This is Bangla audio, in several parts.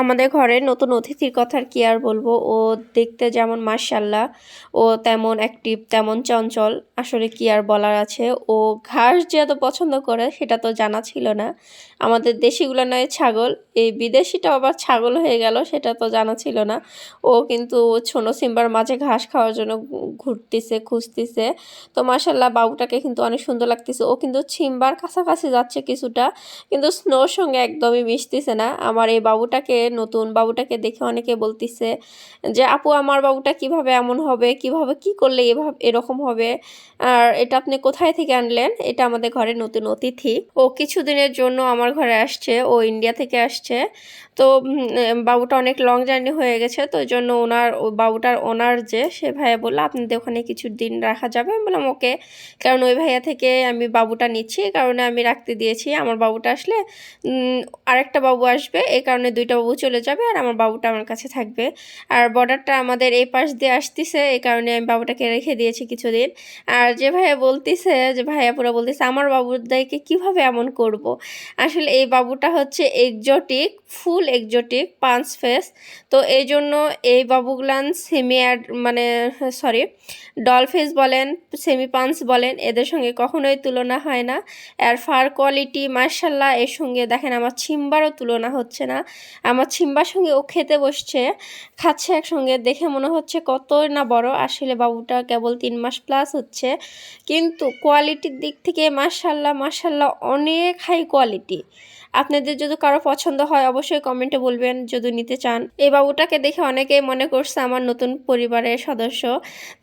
আমাদের ঘরের নতুন অতিথির কথা আর কি আর বলবো। ও দেখতে যেমন মাশাআল্লাহ, ও তেমন অ্যাক্টিভ, তেমন চঞ্চল। আসলে কি আর বলার আছে। ও ঘাস যে এত পছন্দ করে সেটা তো জানা ছিল না। আমাদের দেশিগুলো নয় ছাগল, এই বিদেশিটা আবার ছাগল হয়ে গেল সেটা তো জানা ছিল না। ও কিন্তু ছোট সিম্বার মাঝে ঘাস খাওয়ার জন্য ঘুরতেছে, খুঁজতেছে। তো মাশাআল্লাহ বাবুটাকে কিন্তু অনেক সুন্দর লাগতেছে। ও কিন্তু সিম্বার কাছাকাছি যাচ্ছে কিছুটা, কিন্তু স্নোর সঙ্গে একদমই মিশতেছে না। আমার এই বাবুটাকে, নতুন বাবুটাকে দেখে অনেকে বলতেছে যে আপু আমার বাবুটা কিভাবে এমন হবে, কিভাবে কি করলে এরকম হবে, আর এটা আপনি কোথায় থেকে আনলেন। এটা আমাদের ঘরে নতুন অতিথি, ও কিছুদিনের জন্য আমার ঘরে আসছে, ও ইন্ডিয়া থেকে আসছে। তো বাবুটা অনেক লং জার্নি হয়ে গেছে, তো ওই জন্য বাবুটার ওনার যে সে ভাইয়া বললো আপনাদের ওখানে কিছু দিন রাখা যাবে। আমি বললাম ওকে, কারণ ওই ভাইয়া থেকে আমি বাবুটা নিচ্ছি, এই কারণে আমি রাখতে দিয়েছি। আমার বাবুটা আসলে আরেকটা বাবু আসবে, এই কারণে দুইটা বাবু চলে যাবে আর আমার বাবুটা আমার কাছে থাকবে। আর বর্ডারটা আমাদের এই পাশ দিয়ে আসতেছে, এই কারণে আমি বাবুটাকে রেখে দিয়েছি কিছুদিন। আর যে ভাইয়া বলতেছে, যে ভাইয়া পুরো বলতেছে আমার বাবুদাইকে কিভাবে এমন করব। আসলে এই বাবুটা হচ্ছে এক্সোটিক, ফুল এক্সোটিক পাঁচ ফেস। তো এই জন্য এই বাবুগুলান মানে সরি, ডল ফেস বলেন, সেমি পাঞ্চ বলেন, এদের সঙ্গে কখনোই তুলনা হয় না। আর ফার কোয়ালিটি মার্শাল্লাহ, এর সঙ্গে দেখেন আমার ছিম্বারও তুলনা হচ্ছে না। আমার ছিম্বার সঙ্গে ও খেতে বসছে, খাচ্ছে একসঙ্গে, দেখে মনে হচ্ছে কতই না বড়। আসলে বাবুটা কেবল 3 মাস প্লাস হচ্ছে, কিন্তু কোয়ালিটির দিক থেকে মার্শাল্লাহ মার্শাল্লাহ অনেক হাই কোয়ালিটি। আপনাদের যদি কারো পছন্দ হয় অবশ্যই কমেন্টে বলবেন যদি নিতে চান। এই বাবুটাকে দেখে অনেকেই মনে করছে আমার নতুন পরিবারের সদস্য,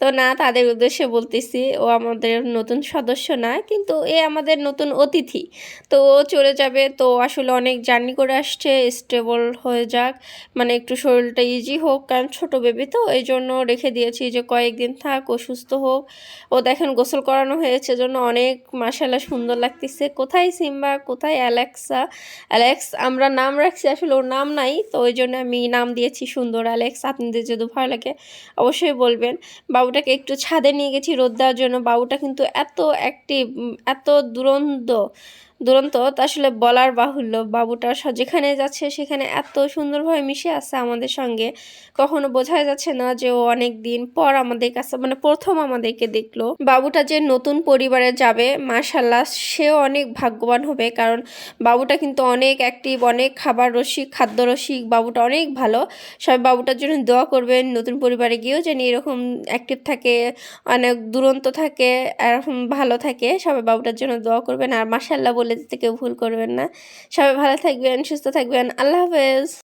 তো না, তাদের উদ্দেশ্যে বলতেছি ও আমাদের নতুন সদস্য না, কিন্তু এ আমাদের নতুন অতিথি। তো ও চলে যাবে, তো আসলে অনেক জার্নি করে আসছে, স্টেবল হয়ে যাক, মানে একটু শরীরটা ইজি হোক, কারণ ছোট বেবি তো এই জন্য রেখে দিয়েছি যে কয়েকদিন থাক, ও সুস্থ হোক। ও দেখেন গোসল করানো হয়েছে জন্য অনেক মাশাআল্লাহ সুন্দর লাগতেছে। কোথায় সিম্বা, কোথায় অ্যালেক্সা। অ্যালেক্স আমরা নাম রাখছি, আসলে ওর নাম নাই, তো ওই জন্য আমি নাম দিয়েছি সুন্দর অ্যালেক্স। আপনাদের যদি ভালো লাগে অবশ্যই বলবেন। বাবুটাকে একটু ছাদে নিয়ে গেছি রোদ দেওয়ার জন্য। বাবুটা কিন্তু এত অ্যাক্টিভ, এত দুরন্ত তা আসলে বলার বাহুল্য। বাবুটা যেখানে যাচ্ছে সেখানে এত সুন্দরভাবে মিশে আছে আমাদের সঙ্গে, কখনো বোঝাই যাচ্ছে না যে ও অনেক দিন পর আমাদের কাছে, মানে প্রথম আমাদেরকে দেখলো। বাবুটা যে নতুন পরিবারে যাবে মাশাল্লাহ, সেও অনেক ভাগ্যবান হবে, কারণ বাবুটা কিন্তু অনেক অ্যাক্টিভ, অনেক খাবার রসিক, খাদ্য রসিক। বাবুটা অনেক ভালো। সবাই বাবুটার জন্য দোয়া করবেন, নতুন পরিবারে গিয়েও যেন এরকম অ্যাক্টিভ থাকে, অনেক দুরন্ত থাকে, এরকম ভালো থাকে। সবাই বাবুটার জন্য দোয়া করবেন, আর মাশাআল্লাহ বলে দিতে কেউ ভুল করবেন না। সবাই ভালো থাকবেন, সুস্থ থাকবেন। আল্লাহ হাফেজ।